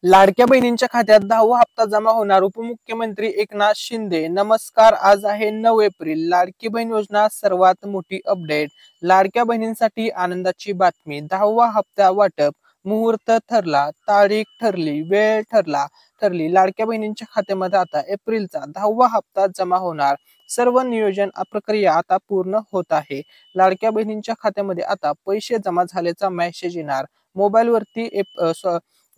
लाडक्या बहिणींच्या खात्यात 10वा हप्ता जमा होणार. उपमुख्यमंत्री एकनाथ शिंदे. नमस्कार, आज आहे 9 एप्रिल. लाडकी बहीण योजना सर्वात मोठी अपडेट. लाडक्या बहिणींसाठी आनंदाची बातमी. 10वा हप्ता वाटप मुहूर्त ठरला, तारीख ठरली, वेळ ठरली. लाडक्या बहिणींच्या खात्यामध्ये आता एप्रिलचा 10वा हप्ता जमा होणार. सर्व नियोजन प्रक्रिया आता पूर्ण होत आहे. लाडक्या बहिणींच्या खात्यामध्ये आता पैसे जमा झाल्याचा मेसेज येणार. मोबाईलवरती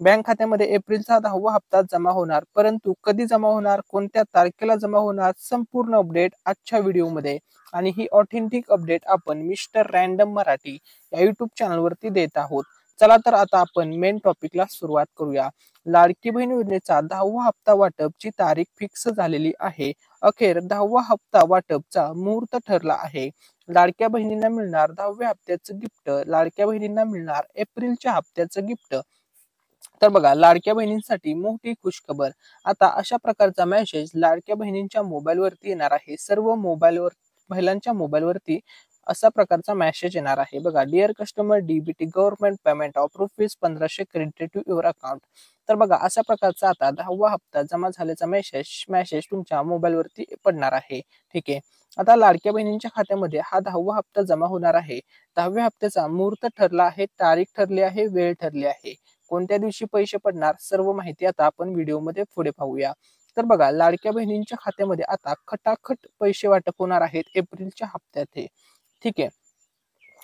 बँक खात्यामध्ये एप्रिलचा 10वा हप्ता जमा होणार. परंतु कधी जमा होणार, कोणत्या तारखेला जमा होणार, संपूर्ण अपडेट आजच्या व्हिडिओमध्ये. आणि ही ऑथेंटिक अपडेट आपण मिस्टर रँडम मराठी या युट्यूब चॅनलवरती देत आहोत. चला तर आता आपण मेन टॉपिकला सुरुवात करूया. लाडकी बहीण योजनेचा 10वा हप्ता वाटपची तारीख फिक्स झालेली आहे. अखेर 10वा हप्ता वाटपचा मुहूर्त ठरला आहे. लाडक्या बहिणींना मिळणार 10व्या हप्त्याचं गिफ्ट. लाडक्या बहिणींना मिळणार एप्रिलच्या हप्त्याचं गिफ्ट. तर बघा, लाडक्या बहिणींसाठी मोठी खुशखबर. आता अशा प्रकारचा मेसेज लाडक्या बहिणींच्या मोबाईलवरती येणार आहे. सर्व महिलांच्या मोबाईलवरती असा प्रकारचा मेसेज येणार आहे. बघा, dear customer, DBT government payment of ₹1500 credited to your account. तर बघा, अशा प्रकारचा आता 10वा हप्ता जमा झाल्याचा मेसेज तुमच्या मोबाईलवरती पडणार आहे. ठीक आहे. आता लाडक्या बहिणींच्या खात्यामध्ये हा 10वा हप्ता जमा होणार आहे. 10व्या हप्त्याचा मुहूर्त ठरला आहे, तारीख ठरली आहे, वेळ ठरली आहे. कोणत्या दिवशी पैसे पडणार, सर्व माहिती आता आपण व्हिडिओमध्ये पुढे पाहूया. तर बघा, लाडक्या बहिणींच्या खात्यामध्ये आता खटाखट पैसे वाटप होणार आहेत एप्रिलच्या हप्त्यात. ठीक आहे.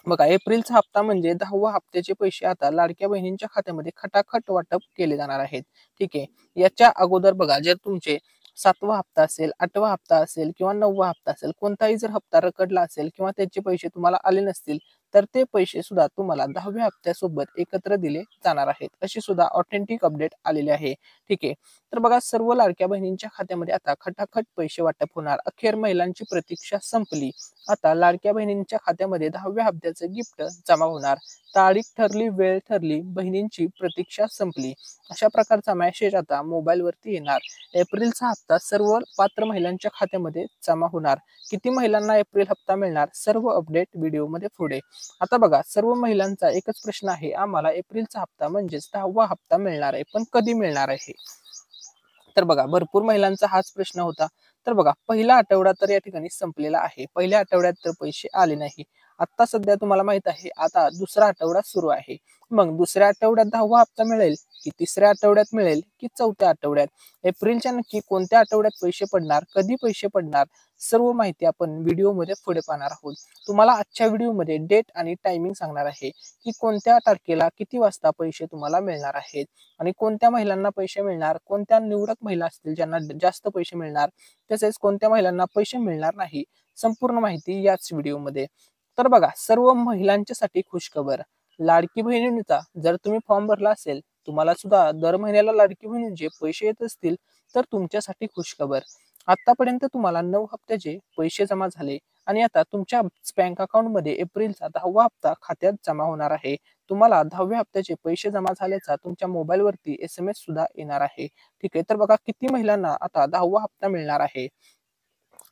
बघा, एप्रिलचा हप्ता म्हणजे 10वा हप्त्याचे पैसे आता लाडक्या बहिणींच्या खात्यामध्ये खटाखट वाटप केले जाणार आहेत. ठीक आहे. याच्या अगोदर बघा, जर तुमचे 7वा हप्ता असेल, 8वा हप्ता असेल किंवा 9वा हप्ता असेल, कोणताही जर हप्ता रखडला असेल किंवा त्याचे पैसे तुम्हाला आले नसतील, तर ते पैसे सुद्धा तुम्हाला 10व्या हप्त्यासोबत एकत्र दिले जाणार आहेत. अशी सुद्धा ऑथेंटिक अपडेट आलेली आहे. ठीक आहे. तर बघा, सर्व लाडक्या बहिणींच्या खात्यामध्ये आता खटाखट पैसे वाटप होणार. अखेर महिलांची प्रतीक्षा संपली. आता लाडक्या बहिणींच्या खात्यामध्ये 10व्या हप्त्याचं गिफ्ट जमा होणार. तारीख ठरली, वेळ ठरली, बहिणींची प्रतीक्षा संपली. अशा प्रकारचा मेसेज आता मोबाईलवरती येणार. एप्रिलचा हप्ता सर्व पात्र महिलांच्या खात्यामध्ये जमा होणार. किती महिलांना एप्रिल हप्ता मिळणार, सर्व अपडेट व्हिडिओमध्ये पुढे. आता बघा, सर्व महिलांचा एकच प्रश्न आहे, आम्हाला एप्रिलचा हप्ता म्हणजेच 10वा हप्ता मिळणार आहे, पण कधी मिळणार आहे? तर बघा, भरपूर महिलांचा हाच प्रश्न होता. तर बघा, पहिला आठवडा तर या ठिकाणी संपलेला आहे. पहिल्या आठवड्यात तर पैसे आले नाही. आता सध्या तुम्हाला माहित आहे, आता दुसरा आठवडा सुरू आहे. मग दुसऱ्या आठवड्यात 10वा हप्ता मिळेल की तिसऱ्या आठवड्यात मिळेल की चौथ्या आठवड्यात? एप्रिलच्या नक्की कोणत्या आठवड्यात पैसे पडणार, कधी पैसे पडणार, सर्व माहिती आपण व्हिडिओमध्ये पुढे पाहणार आहोत. तुम्हाला आजच्या व्हिडिओमध्ये डेट आणि टायमिंग सांगणार आहे की कोणत्या तारखेला किती वाजता पैसे तुम्हाला मिळणार आहेत आणि कोणत्या महिलांना पैसे मिळणार, कोणत्या निवडक महिला असतील ज्यांना जास्त पैसे मिळणार, तसेच कोणत्या महिलांना पैसे मिळणार नाही, संपूर्ण माहिती याच व्हिडिओमध्ये. तर बघा, सर्व महिलांच्यासाठी खुशखबर. लाडकी बहिणींचा जर तुम्ही फॉर्म भरला असेल, तुम्हाला सुद्धा दर महिन्याला लाडकी बहिणींचे पैसे येत असतील, तर तुमच्यासाठी खुशखबर. आतापर्यंत तुम्हाला 9 हप्त्याचे पैसे जमा झाले आणि आता तुमच्या बँक अकाउंटमध्ये एप्रिलचा 10वा हप्ता खात्यात जमा होणार आहे. तुम्हाला 10व्या हप्त्याचे पैसे जमा झाल्याचा तुमच्या मोबाईलवरती SMS सुद्धा येणार आहे. ठीक आहे. तर बघा, किती महिलांना आता 10वा हप्ता मिळणार आहे.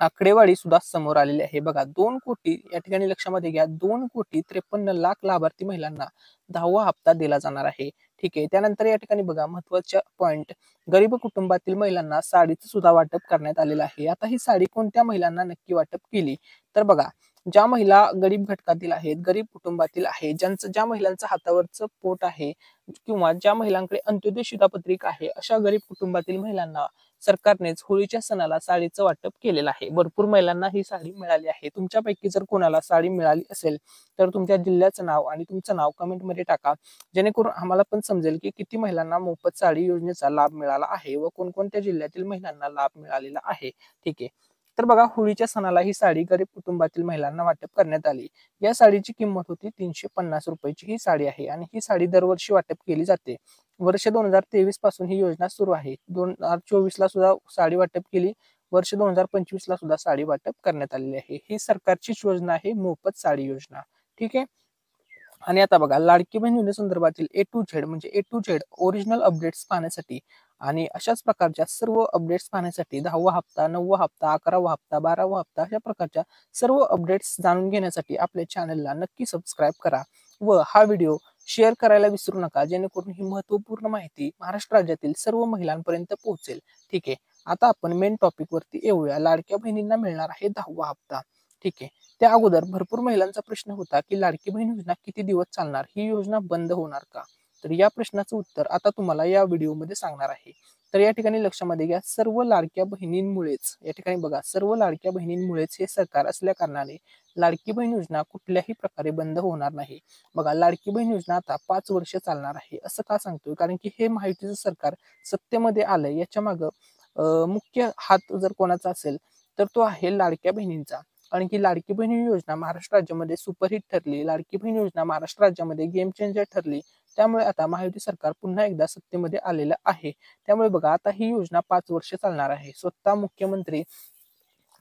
आकडेवारी सुद्धा समोर आलेली आहे. बघा, 2 कोटी या ठिकाणी लक्षामध्ये घ्या, 2,53,00,000 लाभार्थी महिलांना 10वा हप्ता दिला जाणार आहे. ठीक आहे. त्यानंतर या ठिकाणी बघा, महत्वाचा पॉइंट, गरीब कुटुंबातील महिलांना साडीचं सुद्धा वाटप करण्यात आलेलं आहे. आता ही साडी कोणत्या महिलांना नक्की वाटप केली? तर बघा, ज्या महिला गरीब घटकातील आहेत, गरीब कुटुंबातील आहे, ज्या महिलांचं हातावरचं पोट आहे किंवा ज्या महिलांकडे अंत्योदय शिधापत्रिका आहे, अशा गरीब कुटुंबातील महिलांना सरकारनेच होळीच्या सणाला साडीचं वाटप केलेलं आहे. भरपूर महिलांना ही साडी मिळाली आहे. तुमच्यापैकी जर कोणाला साडी मिळाली असेल, तर तुमच्या जिल्ह्याचं नाव आणि तुमचं नाव कमेंटमध्ये टाका, जेणेकरून आम्हाला पण समजेल की किती महिलांना मोफत साडी योजनेचा लाभ मिळाला आहे व कोणकोणत्या जिल्ह्यातील महिलांना लाभ मिळालेला आहे. ठीक आहे. तर बघा, होळीच्या सणाला ही साडी गरीब कुटुंबातील महिलांना वाटप करण्यात आली. या साडीची किंमत होती ₹350 ही साडी आहे आणि ही साडी दरवर्षी वाटप केली जाते. वर्ष 2023 पासून ही योजना सुरू आहे. 2024 ला सुद्धा साडी वाटप केली. वर्ष 2025 ला सुद्धा साडी वाटप करण्यात आलेली आहे. ही सरकारचीच योजना आहे, मोफत साडी योजना. ठीक आहे. आणि आता बघा, Ladki Bahin योजनेसंदर्भातील A to Z म्हणजे A to Z original updates पाहण्यासाठी आणि अशाच प्रकारच्या सर्व अपडेट्स पाहण्यासाठी 10वा हप्ता, 9वा हप्ता, 11वा हप्ता, 12वा हप्ता अशा प्रकारच्या सर्व अपडेट्स जाणून घेण्यासाठी आपल्या चॅनलला नक्की सबस्क्राईब करा व हा व्हिडिओ शेअर करायला विसरू नका, जेणेकरून ही महत्वपूर्ण माहिती महाराष्ट्र राज्यातील सर्व महिलांपर्यंत पोहोचेल. ठीक आहे, आता आपण मेन टॉपिक वरती येऊया. लाडक्या बहिणींना मिळणार आहे 10वा हप्ता. ठीक आहे, त्या अगोदर भरपूर महिलांचा प्रश्न होता की लाडकी बहीण योजना किती दिवस चालणार, ही योजना बंद होणार का? तर या प्रश्नाचं उत्तर आता तुम्हाला या व्हिडिओमध्ये सांगणार आहे. तर या ठिकाणी लक्षामध्ये घ्या, सर्व लाडक्या बहिणींमुळेच, या ठिकाणी बघा, सर्व लाडक्या बहिणींमुळेच हे सरकार असल्या कारणाने लाडकी बहीण योजना कुठल्याही प्रकारे बंद होणार नाही. बघा, लाडकी बहीण योजना आता 5 वर्ष चालणार आहे. असं का सांगतोय? कारण की हे महायुतीचं सरकार सत्तेमध्ये आलंय, याच्या मागं मुख्य हात जर कोणाचा असेल तर तो आहे लाडक्या बहिणींचा. कारण की लाडकी बहीण योजना महाराष्ट्र राज्यामध्ये सुपरहिट ठरली, लाडकी बहीण योजना महाराष्ट्र राज्यामध्ये गेम चेंजर ठरली. त्यामुळे आता महायुती सरकार पुन्हा एकदा सत्तेमध्ये आलेलं आहे. त्यामुळे बघा, आता ही योजना 5 वर्ष चालणार आहे. स्वतः मुख्यमंत्री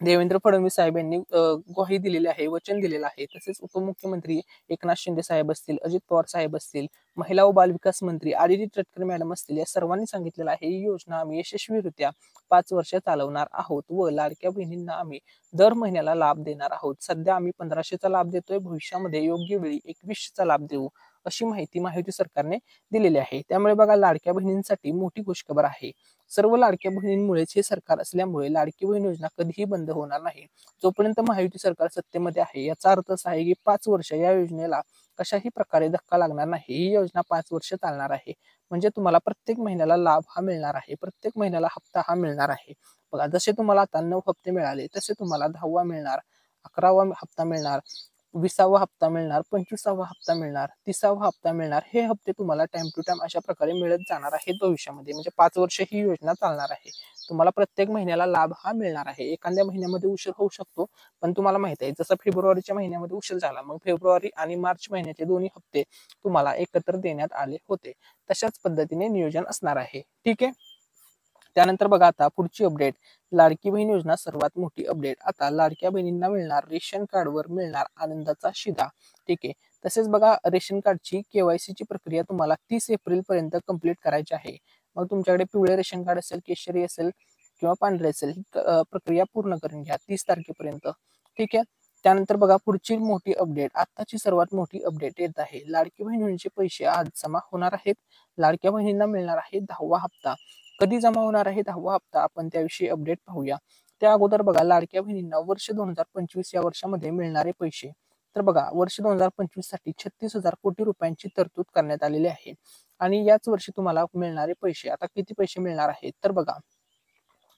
देवेंद्र फडणवीस साहेब यांनी ग्वाही दिलेली आहे, वचन दिलेलं आहे. तसेच उपमुख्यमंत्री एकनाथ शिंदे साहेब असतील, अजित पवार साहेब असतील, महिला व बालविकास मंत्री आदिती तटकरे मॅडम असतील, या सर्वांनी सांगितलेलं आहे, ही योजना आम्ही यशस्वीरित्या 5 वर्ष चालवणार आहोत व लाडक्या बहिणींना आम्ही दर महिन्याला लाभ देणार आहोत. सध्या आम्ही 1500चा लाभ देतोय, भविष्यामध्ये योग्य वेळी 2100चा लाभ देऊ, अशी माहिती महायुती सरकारने दिलेली आहे. त्यामुळे बघा, लाडक्या बहिणींसाठी मोठी खुशखबर आहे. सर्व लाडक्या बहिणींमुळेच हे सरकार असल्यामुळे लाडकी बहीण योजना कधीही बंद होणार नाही. जोपर्यंत महायुती सरकार सत्तेमध्ये आहे, याचा अर्थ असा आहे की 5 वर्ष या योजनेला कशाही प्रकारे धक्का लागणार नाही. ही योजना 5 वर्ष चालणार आहे. म्हणजे तुम्हाला प्रत्येक महिन्याला लाभ हा मिळणार आहे, प्रत्येक महिन्याला हप्ता हा मिळणार आहे. बघा, जसे तुम्हाला आता 9 हप्ते मिळाले, तसे तुम्हाला 10वा मिळणार, 11वा हप्ता मिळणार, 20वा हप्ता मिळणार, 25वा हप्ता मिळणार, 30वा हप्ता मिळणार. हे हप्ते तुम्हाला टाइम टू टाइम अशा प्रकारे मिळत जाणार आहेत भविष्यामध्ये. म्हणजे 5 वर्ष ही योजना चालणार आहे. तुम्हाला प्रत्येक महिन्याला लाभ हा मिळणार आहे. एखाद्या महिन्यामध्ये उशीर होऊ शकतो, पण तुम्हाला माहित आहे, जसं फेब्रुवारीच्या महिन्यामध्ये उशीर झाला, मग फेब्रुवारी आणि मार्च महिन्याचे दोन्ही हप्ते तुम्हाला एकत्र देण्यात आले होते. तशाच पद्धतीने नियोजन असणार आहे. ठीक आहे. त्यानंतर बघा, आता पुढची अपडेट, लाडकी बहीण योजना सर्वात मोठी अपडेट. आता लाडक्या बहिणींना मिळणार रेशन कार्डवर मिळणार आनंदाचा शिधा. ठीक आहे. तसेच बघा, रेशन कार्डची KYC ची प्रक्रिया तुम्हाला 30 एप्रिल पर्यंत कंप्लीट करायची आहे. मग तुमच्याकडे पिवळे रेशन कार्ड असेल, केशरी असेल किंवा पांढरे असेल, ही प्रक्रिया पूर्ण करून घ्या 30 तारखेपर्यंत. ठीक आहे. त्यानंतर बघा, पुढची मोठी अपडेट, आताची सर्वात मोठी अपडेट येत आहे. लाडकी बहिणींचे पैसे आज जमा होणार आहेत. लाडक्या बहिणींना मिळणार आहे 10वा हप्ता. कधी जमा होणार आहे 10वा हप्ता, आपण त्याविषयी अपडेट पाहूया. त्या अगोदर बघा, लाडक्या बहिणींना वर्ष 2025 या वर्षामध्ये मिळणारे पैसे. तर बघा, वर्ष 2025 साठी 36,000 कोटी रुपयांची तरतूद करण्यात आलेली आहे. आणि याच वर्षी तुम्हाला मिळणारे पैसे, आता किती पैसे मिळणार आहेत तर बघा,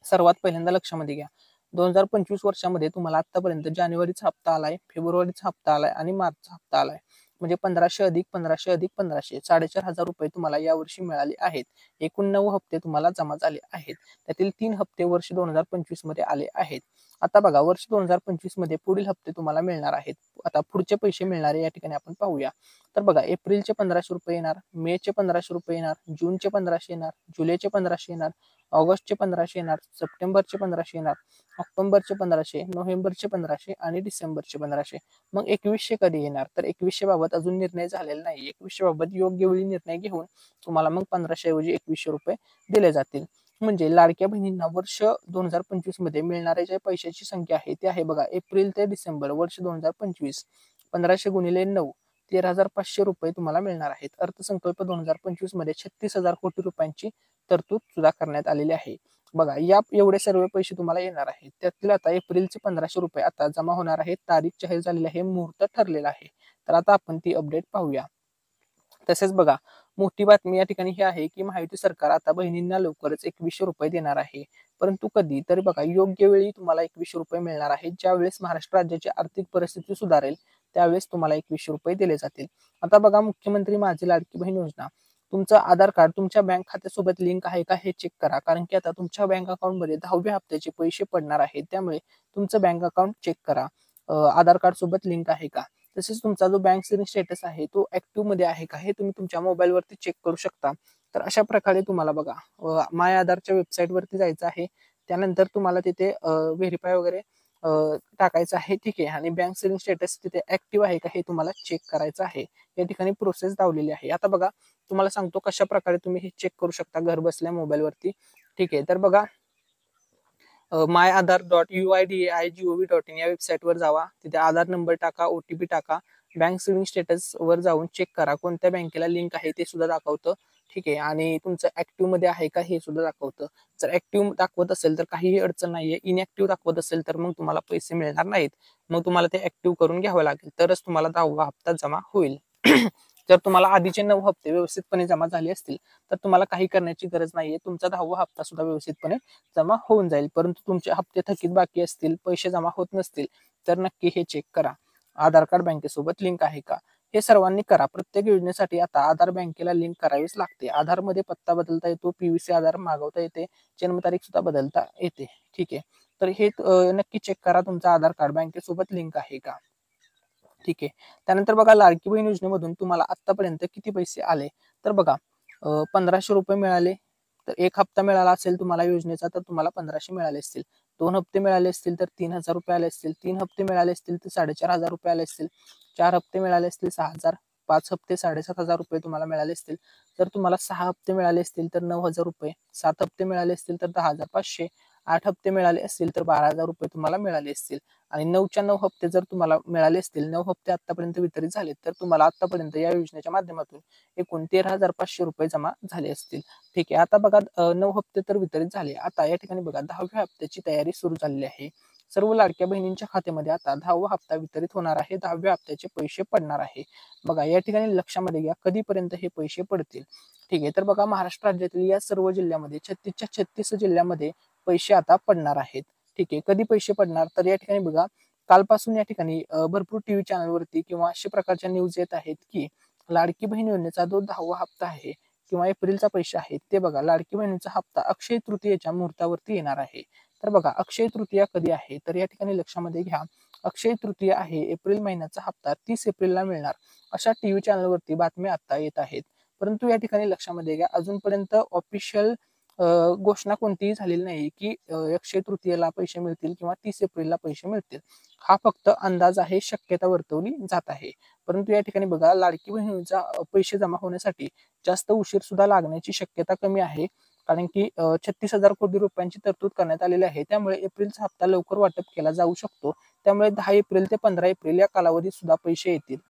सर्वात पहिल्यांदा लक्षामध्ये घ्या, 2025 वर्षामध्ये तुम्हाला आतापर्यंत जानेवारीचा हप्ता आलाय, फेब्रुवारीचा हप्ता आलाय आणि मार्चचा हप्ता आलाय. म्हणजे 1500 अधिक 1500 अधिक 1500, 4,500 रुपये तुम्हाला यावर्षी मिळाले आहेत. एकूण 9 हप्ते तुम्हाला जमा झाले आहेत. त्यातील 3 हप्ते वर्ष 2025 मध्ये आले आहेत. आता बघा, वर्ष 2025 मध्ये पुढील हप्ते तुम्हाला मिळणार आहेत. आता पुढचे पैसे मिळणारे या ठिकाणी आपण पाहूया. तर बघा, एप्रिलचे 1500 रुपये येणार, मेचे 1500 रुपये येणार, जूनचे 1500 येणार, जुलैचे 1500 येणार, ऑगस्टचे 1500 येणार, सप्टेंबरचे 1500 येणार, ऑक्टोबरचे 1500, नोव्हेंबरचे 1500 आणि डिसेंबरचे 1500. मग 2100 कधी येणार तर 2100 बाबत अजून निर्णय झालेला नाही. 2100 बाबत योग्य वेळी निर्णय घेऊन तुम्हाला मग 1500 ऐवजी 2100 रुपये दिले जातील. म्हणजे लाडक्या बहिणींना वर्ष 2025 मध्ये मिळणाऱ्या ज्या पैशाची संख्या आहे ती आहे बघा, एप्रिल ते डिसेंबर वर्ष 2025, 1500 गुणिले 9, 13,500 रुपये तुम्हाला मिळणार आहेत. अर्थसंकल्प 2025 मध्ये 36,000 कोटी रुपयांची तरतूद सुद्धा करण्यात आलेली आहे. बघा, या एवढे सर्व पैसे तुम्हाला येणार आहेत. त्यातील आता एप्रिलचे 1500 रुपये आता जमा होणार आहेत. तारीख जाहीर झालेली आहे, मुहूर्त ठरलेला आहे. तर आता आपण ती अपडेट पाहूया. तसेच बघा, मोठी बातमी या ठिकाणी ही आहे की महायुती सरकार आता बहिणींना लवकरच 2100 रुपये देणार आहे. परंतु कधी तर बघा, योग्य वेळी तुम्हाला 2100 रुपये मिळणार आहेत. ज्यावेळेस महाराष्ट्र राज्याची आर्थिक परिस्थिती सुधारेल त्यावेळेस तुम्हाला 2100 रुपये दिले जातील. आता बघा, मुख्यमंत्री माझी लाडकी बहीण योजना, तुमचं आधार कार्ड तुमच्या बँक खात्यासोबत लिंक आहे का हे चेक करा. कारण की आता तुमच्या बँक अकाउंटमध्ये 10व्या हप्त्याचे पैसे पडणार आहेत. त्यामुळे तुमचं बँक अकाउंट चेक करा, आधार कार्ड सोबत लिंक आहे का. तसेच तुमचा जो बँक सेविंग स्टेटस आहे तो ऍक्टिव्ह मध्ये आहे का हे तुम्ही तुमच्या मोबाईलवरती चेक करू शकता. तर अशा प्रकारे तुम्हाला बघा, माय आधारच्या वेबसाईट वरती जायचं आहे. त्यानंतर तुम्हाला तिथे व्हेरीफाय वगैरे टाकायचं आहे. ठीक आहे. आणि बँक सेविंग स्टेटस तिथे ऍक्टिव्ह आहे का हे तुम्हाला चेक करायचं आहे. या ठिकाणी प्रोसेस दावलेली आहे. आता बघा, तुम्हाला सांगतो कशा प्रकारे तुम्ही हे चेक करू शकता घर बसल्या मोबाईलवरती. ठीक आहे. तर बघा, myaadhar.uidai.gov.in या वेबसाईटवर जावा. तिथे आधार नंबर टाका, OTP टाका बँक सेव्हिंग स्टेटस वर जाऊन चेक करा, कोणत्या बँकेला लिंक आहे ते सुद्धा दाखवतं. ठीक आहे, आणि तुमचं ऍक्टिव्ह मध्ये आहे का हे सुद्धा दाखवतं. जर ऍक्टिव्ह दाखवत असेल तर काहीही अडचण नाहीये. इनऍक्टिव्ह दाखवत असेल तर मग तुम्हाला पैसे मिळणार नाहीत. मग तुम्हाला ते ऍक्टिव्ह करून घ्यावं लागेल, तरच तुम्हाला 10वा हप्ता जमा होईल. जर तुम्हाला आधीचे 9 हप्ते व्यवस्थितपणे जमा झाले असतील तर तुम्हाला काही करण्याची गरज नाहीये. तुमचा 10वा हप्ता सुद्धा व्यवस्थितपणे जमा होऊन जाईल. परंतु तुमचे हप्ते थकीत बाकी असतील, पैसे जमा होत नसतील, तर नक्की हे चेक करा. आधार कार्ड बँकेसोबत लिंक आहे का? हे सर्वांनी करा. प्रत्येक योजनेसाठी आता आधार बँकेला लिंक करावीच लागते. आधारमध्ये पत्ता बदलता येतो, पीव्हीसी आधार मागवता येते, जन्मतारीख सुद्धा बदलता येते. ठीक आहे. तर हे नक्की चेक करा तुमचं आधार कार्ड बँकेसोबत लिंक आहे का. ठीक आहे. त्यानंतर बघा, लाडकी बहीण योजनेमधून तुम्हाला आतापर्यंत किती पैसे आले. तर बघा, 1500 रुपये मिळाले. तर एक हप्ता मिळाला असेल तुम्हाला योजनेचा तर तुम्हाला 1500 मिळाले असतील. 2 हप्ते मिळाले असतील तर 3000 रुपये आले असतील. 3 हप्ते मिळाले असतील तर 4500 रुपये आले असतील. 4 हप्ते मिळाले असतील 6000. 5 हप्ते 7500 रुपये तुम्हाला मिळाले असतील. जर तुम्हाला 6 हप्ते मिळाले असतील तर 9000 रुपये. 7 हप्ते मिळाले असतील तर 10500. 8 हप्ते मिळाले असतील तर 12000 रुपये तुम्हाला मिळाले असतील. आणि 9च्या 9 हप्ते जर तुम्हाला मिळाले असतील, 9 हप्ते आतापर्यंत वितरित झाले, तर तुम्हाला आतापर्यंत या योजनेच्या माध्यमातून एकूण 13500 रुपये जमा झाले असतील. ठीक आहे. आता बघा, 9 हप्ते तर वितरित झाले. आता या ठिकाणी बघा, 10व्या हप्त्याची तयारी सुरू झालेली आहे. सर्व लाडक्या बहिणींच्या खात्यामध्ये आता 10वा हप्ता वितरित होणार आहे. 10व्या हप्त्याचे पैसे पडणार आहे. बघा, या ठिकाणी लक्षामध्ये घ्या, कधीपर्यंत हे पैसे पडतील. ठीक आहे. तर बघा, महाराष्ट्र राज्यातील या सर्व जिल्ह्यामध्ये 36च्या 36 जिल्ह्यामध्ये पैसे आता पडणार आहेत. ठीक आहे. कधी पैसे पडणार, तर या ठिकाणी बघा, कालपासून या ठिकाणी भरपूर टीव्ही चॅनलवरती किंवा अशा प्रकारच्या न्यूज येत आहेत की लाडकी बहीण योजनेचा जो 10वा हप्ता आहे किंवा एप्रिलचा पैसे आहेत ते बघा, लाडकी बहिणीचा हप्ता अक्षय तृतीयेच्या मुहूर्तावरती येणार आहे. तर बघा, अक्षय तृतीया कधी आहे, तर या ठिकाणी लक्षामध्ये घ्या, अक्षय तृतीया आहे एप्रिल महिन्याचा हप्ता 30 एप्रिलला मिळणार, अशा टीव्ही चॅनलवरती बातम्या आता येत आहेत. परंतु या ठिकाणी लक्षामध्ये घ्या, अजूनपर्यंत ऑफिशियल घोषणा कोणतीही झालेली नाही की अक्षय तृतीयेला पैसे मिळतील किंवा 30 एप्रिलला पैसे मिळतील. हा फक्त अंदाज आहे, शक्यता वर्तवली जात आहे. परंतु या ठिकाणी बघा, लाडकी बहिणीचा पैसे जमा होण्यासाठी जास्त उशीर सुद्धा लागण्याची शक्यता कमी आहे. कारण की 36,000 कोटी रुपयांची तरतूद करण्यात आलेली आहे. त्यामुळे एप्रिलचा हप्ता लवकर वाटप केला जाऊ शकतो. त्यामुळे 10 एप्रिल ते 15 एप्रिल या कालावधीत सुद्धा पैसे येतील.